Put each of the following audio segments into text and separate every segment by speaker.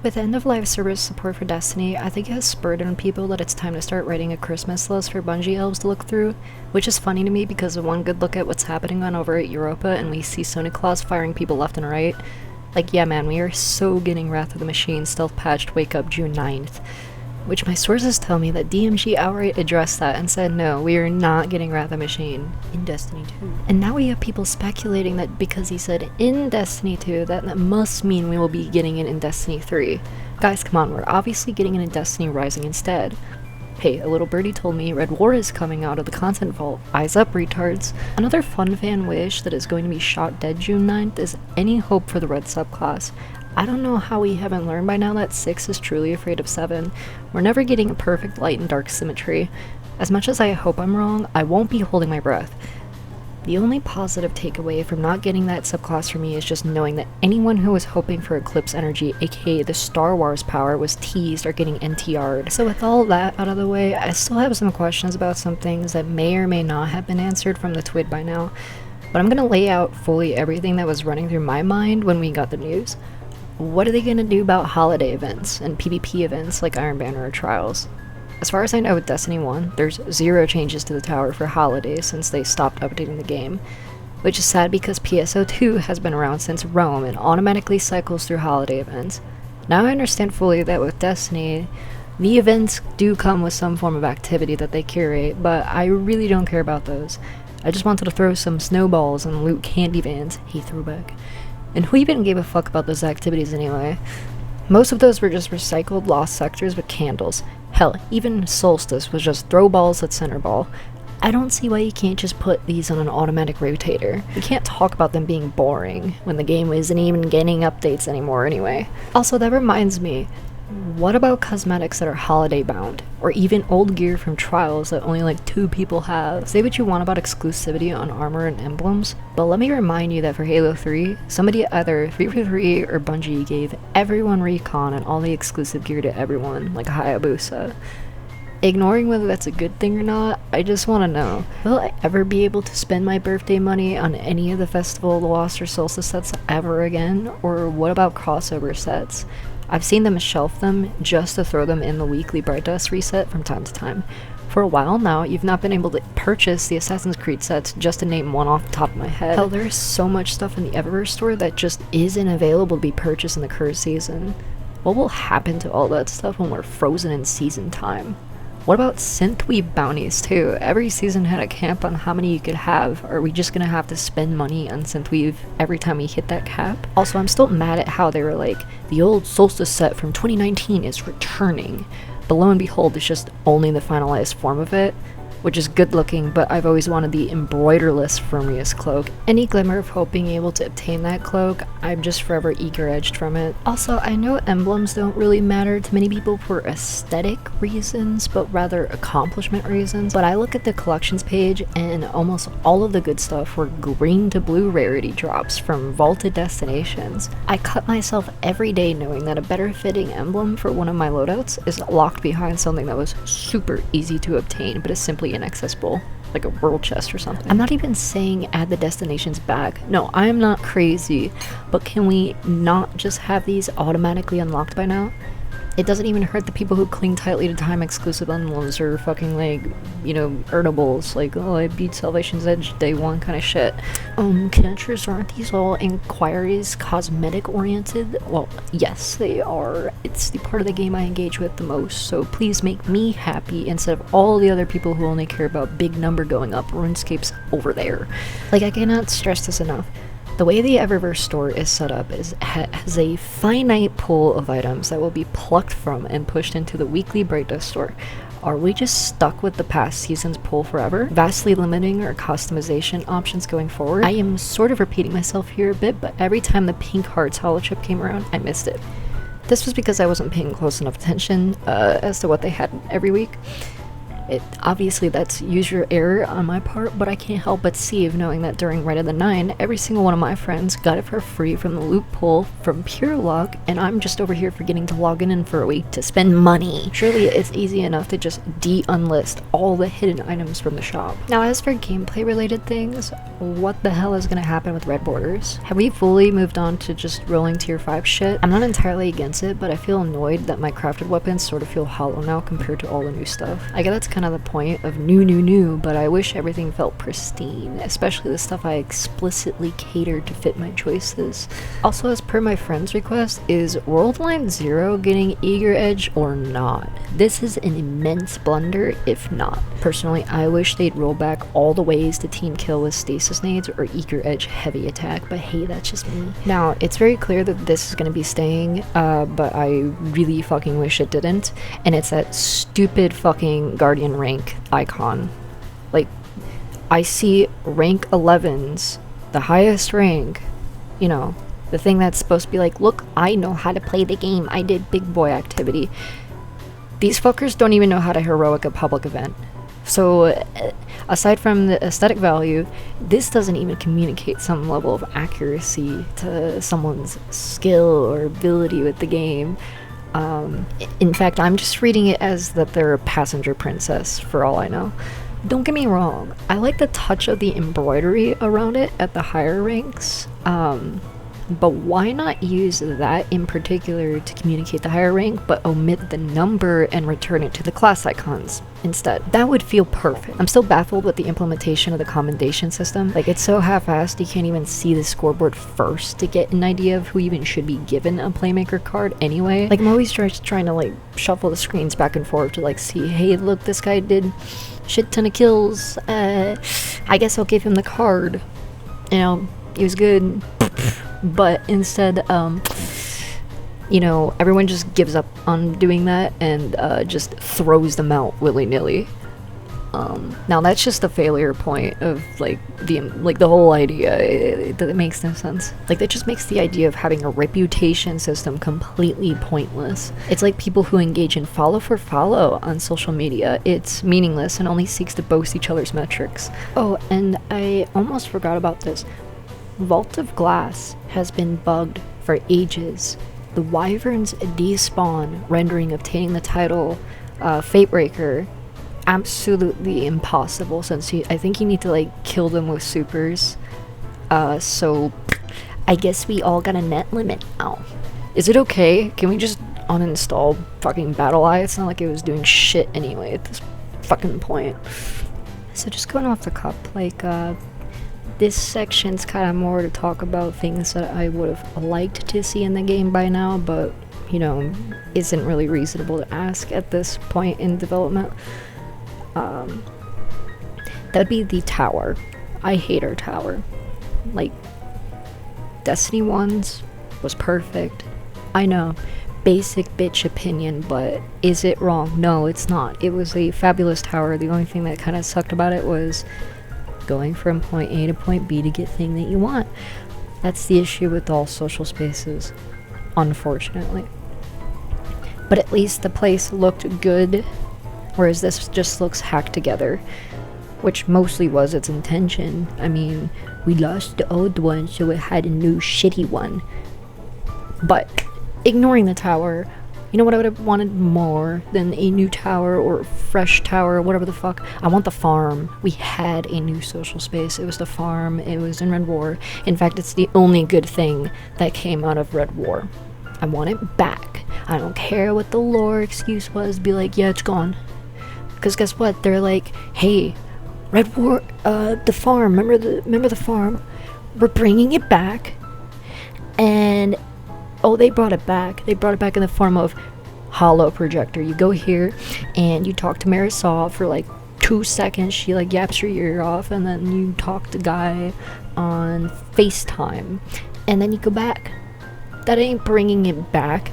Speaker 1: With end-of-life service support for Destiny, I think it has spurred on people that it's time to start writing a Christmas list for Bungie elves to look through, which is funny to me because of one good look at what's happening on over at Europa and we see Sonic Claws firing people left and right. Like, yeah man, we are so getting Wrath of the Machine stealth patched wake up June 9th. Which my sources tell me that DMG outright addressed that and said no, we are not getting Wrath of the Machine in Destiny 2. And now we have people speculating that because he said in Destiny 2, that must mean we will be getting it in Destiny 3. Guys, come on, we're obviously getting it in Destiny Rising instead. Hey, a little birdie told me Red War is coming out of the content vault. Eyes up, retards. Another fun fan wish that is going to be shot dead June 9th is any hope for the Red subclass. I don't know how we haven't learned by now that 6 is truly afraid of 7. We're never getting a perfect light and dark symmetry. As much as I hope I'm wrong, I won't be holding my breath. The only positive takeaway from not getting that subclass for me is just knowing that anyone who was hoping for Eclipse energy, aka the Star Wars power, was teased or getting NTR'd. So with all that out of the way, I still have some questions about some things that may or may not have been answered from the TWID by now. But I'm gonna lay out fully everything that was running through my mind when we got the news. What are they going to do about holiday events and PvP events like Iron Banner or Trials? As far as I know with Destiny 1, there's 0 changes to the tower for holidays since they stopped updating the game, which is sad because PSO2 has been around since Rome and automatically cycles through holiday events. Now I understand fully that with Destiny, the events do come with some form of activity that they curate, but I really don't care about those. I just wanted to throw some snowballs and loot candy vans. Hey, throwback. And who even gave a fuck about those activities anyway? Most of those were just recycled lost sectors with candles. Hell, even Solstice was just throw balls at center ball. I don't see why you can't just put these on an automatic rotator. You can't talk about them being boring when the game isn't even getting updates anymore anyway. Also, that reminds me, what about cosmetics that are holiday bound? Or even old gear from Trials that only like 2 people have? Say what you want about exclusivity on armor and emblems, but let me remind you that for Halo 3, somebody either 343 or Bungie gave everyone recon and all the exclusive gear to everyone, like Hayabusa. Ignoring whether that's a good thing or not, I just want to know, will I ever be able to spend my birthday money on any of the Festival of the Lost or Solstice sets ever again? Or what about crossover sets? I've seen them shelf them just to throw them in the weekly Bright Dust reset from time to time. For a while now, you've not been able to purchase the Assassin's Creed sets, just to name one off the top of my head. Hell, there's so much stuff in the Eververse store that just isn't available to be purchased in the current season. What will happen to all that stuff when we're frozen in season time? What about synthweave bounties too? Every season had a cap on how many you could have. Are we just gonna have to spend money on synthweave every time we hit that cap? Also, I'm still mad at how they were like, the old Solstice set from 2019 is returning. But lo and behold, it's just only the finalized form of it, which is good looking, but I've always wanted the embroiderless Firmius cloak. Any glimmer of hope being able to obtain that cloak, I'm just forever eager-edged from it. Also, I know emblems don't really matter to many people for aesthetic reasons, but rather accomplishment reasons. But I look at the collections page, and almost all of the good stuff were green to blue rarity drops from vaulted destinations. I cut myself every day knowing that a better fitting emblem for one of my loadouts is locked behind something that was super easy to obtain, but is simply inaccessible, like a world chest or something. I'm not even saying add the destinations back. No, I am not crazy, but can we not just have these automatically unlocked by now? It doesn't even hurt the people who cling tightly to time exclusive emblems or fucking like, you know, earnables, like, oh, I beat Salvation's Edge day 1 kind of shit. Connectors, aren't these all inquiries cosmetic oriented? Well, yes, they are. It's the part of the game I engage with the most, so please make me happy instead of all the other people who only care about big number going up, RuneScape's over there. Like, I cannot stress this enough. The way the Eververse store is set up has a finite pool of items that will be plucked from and pushed into the weekly Bright Dust store. Are we just stuck with the past season's pool forever, vastly limiting our customization options going forward? I am sort of repeating myself here a bit, but every time the Pink Hearts holochip came around, I missed it. This was because I wasn't paying close enough attention as to what they had every week. Obviously that's user error on my part, but I can't help but see of knowing that during Red of the Nine, every single one of my friends got it for free from the loophole from pure luck, and I'm just over here forgetting to log in for a week to spend money. Surely it's easy enough to just de-unlist all the hidden items from the shop. Now, as for gameplay related things, what the hell is gonna happen with red borders? Have we fully moved on to just rolling tier 5 shit? I'm not entirely against it, but I feel annoyed that my crafted weapons sort of feel hollow now compared to all the new stuff. I guess that's kind of the point of new, but I wish everything felt pristine, especially the stuff I explicitly catered to fit my choices. Also, as per my friend's request, is World Line 0 getting Eager Edge or not? This is an immense blunder if not. Personally, I wish they'd roll back all the ways to team kill with stasis nades or Eager Edge heavy attack, but hey, that's just me. Now, it's very clear that this is going to be staying, but I really fucking wish it didn't, and it's that stupid fucking Guardian rank icon. Like, I see rank 11s, the highest rank, you know, the thing that's supposed to be like, look, I know how to play the game, I did big boy activity. These fuckers don't even know how to heroic a public event. So, aside from the aesthetic value, this doesn't even communicate some level of accuracy to someone's skill or ability with the game. In fact, I'm just reading it as that they're a passenger princess, for all I know. Don't get me wrong, I like the touch of the embroidery around it at the higher ranks, but why not use that in particular to communicate the higher rank, but omit the number and return it to the class icons instead? That would feel perfect. I'm still baffled with the implementation of the commendation system. Like, it's so half-assed you can't even see the scoreboard first to get an idea of who even should be given a playmaker card anyway. Like, I'm always trying to like shuffle the screens back and forth to like see, hey, look, this guy did shit ton of kills, I guess I'll give him the card, you know, he was good. But instead, you know, everyone just gives up on doing that and just throws them out willy-nilly. Now that's just the failure point of like the whole idea. It makes no sense. Like, that just makes the idea of having a reputation system completely pointless. It's like people who engage in follow for follow on social media. It's meaningless and only seeks to boast each other's metrics. Oh, and I almost forgot about this. Vault of Glass has been bugged for ages. The Wyverns despawn, rendering obtaining the title Fatebreaker absolutely impossible, since I think you need to like kill them with supers. So I guess we all got a net limit now. Is it okay? Can we just uninstall fucking Battle Eye? It's not like it was doing shit anyway at this fucking point. So just going off the cup, like this section's kind of more to talk about things that I would have liked to see in the game by now, but, you know, isn't really reasonable to ask at this point in development. That'd be the tower. I hate our tower. Like, Destiny 1's was perfect. I know, basic bitch opinion, but is it wrong? No, it's not. It was a fabulous tower. The only thing that kind of sucked about it was going from point A to point B to get thing that you want. That's the issue with all social spaces, unfortunately. But at least the place looked good, whereas this just looks hacked together, which mostly was its intention. I mean, we lost the old one, so it had a new shitty one. But ignoring the tower, you know what I would have wanted more than a new tower or fresh tower or whatever the fuck? I want the farm. We had a new social space. It was the farm. It was in Red War. In fact, it's the only good thing that came out of Red War. I want it back. I don't care what the lore excuse was. Be like, yeah, it's gone. Because guess what? They're like, hey, Red War, the farm. Remember the farm? We're bringing it back. And oh, they brought it back. They brought it back in the form of holo projector. You go here and you talk to Marisol for like 2 seconds. She like yaps your ear off, and then you talk to Guy on FaceTime, and then you go back. That ain't bringing it back.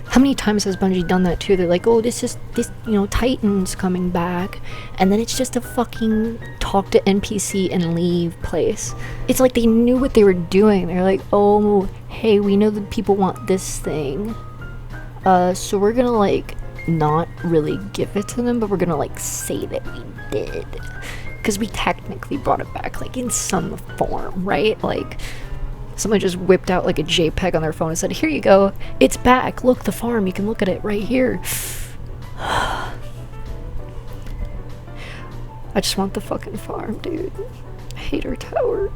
Speaker 1: How many times has Bungie done that too? They're like, oh, this, you know, Titan's coming back, and then it's just a fucking talk to NPC and leave place. It's like they knew what they were doing. They're like, oh, hey, we know that people want this thing, so we're gonna like not really give it to them, but we're gonna like say that we did, because we technically brought it back like in some form, right? Like someone just whipped out like a JPEG on their phone and said, here you go, it's back, look, the farm, you can look at it right here. I just want the fucking farm, dude. I hate our tower.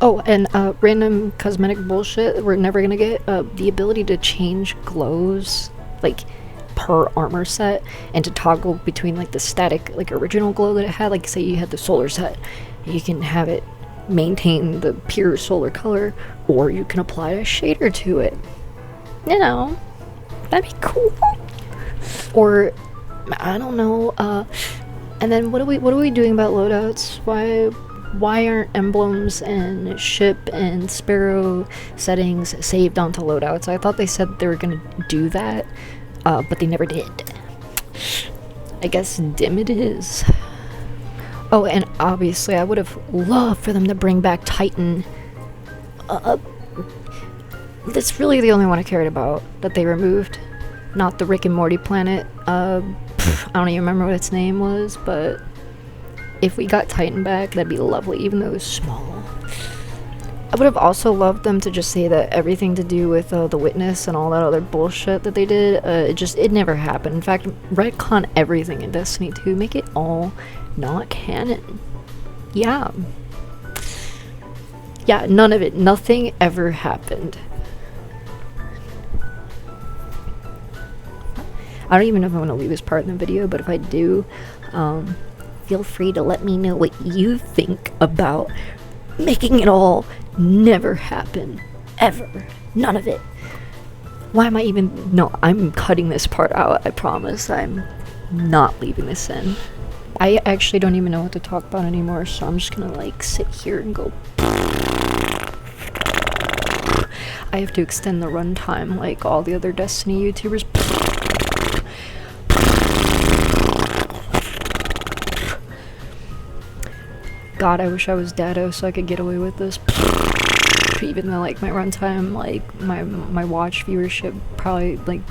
Speaker 1: Oh, and random cosmetic bullshit we're never gonna get, the ability to change glows like per armor set, and to toggle between like the static like original glow that it had. Like say you had the solar set, you can have it maintain the pure solar color, or you can apply a shader to it. You know, that'd be cool. Or I don't know. And then what are we doing about loadouts? Why aren't emblems and ship and Sparrow settings saved onto loadouts? I thought they said they were gonna do that, but they never did. I guess dim it is. Oh, and obviously I would have loved for them to bring back Titan. That's really the only one I cared about that they removed. Not the Rick and Morty planet. I don't even remember what its name was, but if we got Titan back, that'd be lovely, even though it was small. I would have also loved them to just say that everything to do with the Witness and all that other bullshit that they did, it never happened. In fact, retcon everything in Destiny 2, make it all not canon. Yeah. Yeah, none of it. Nothing ever happened. I don't even know if I want to leave this part in the video, but if I do, feel free to let me know what you think about making it all never happen. Ever. None of it. Why am I even... No, I'm cutting this part out, I promise. I'm not leaving this in. I actually don't even know what to talk about anymore, so I'm just gonna like sit here and go... I have to extend the runtime like all the other Destiny YouTubers. God, I wish I was Datto so I could get away with this. Even though like my runtime, like my watch viewership, probably like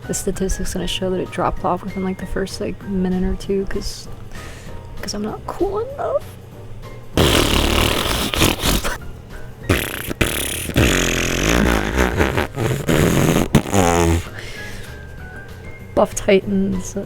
Speaker 1: the statistics gonna show that it dropped off within like the first like minute or two, because I'm not cool enough. Buff Titans.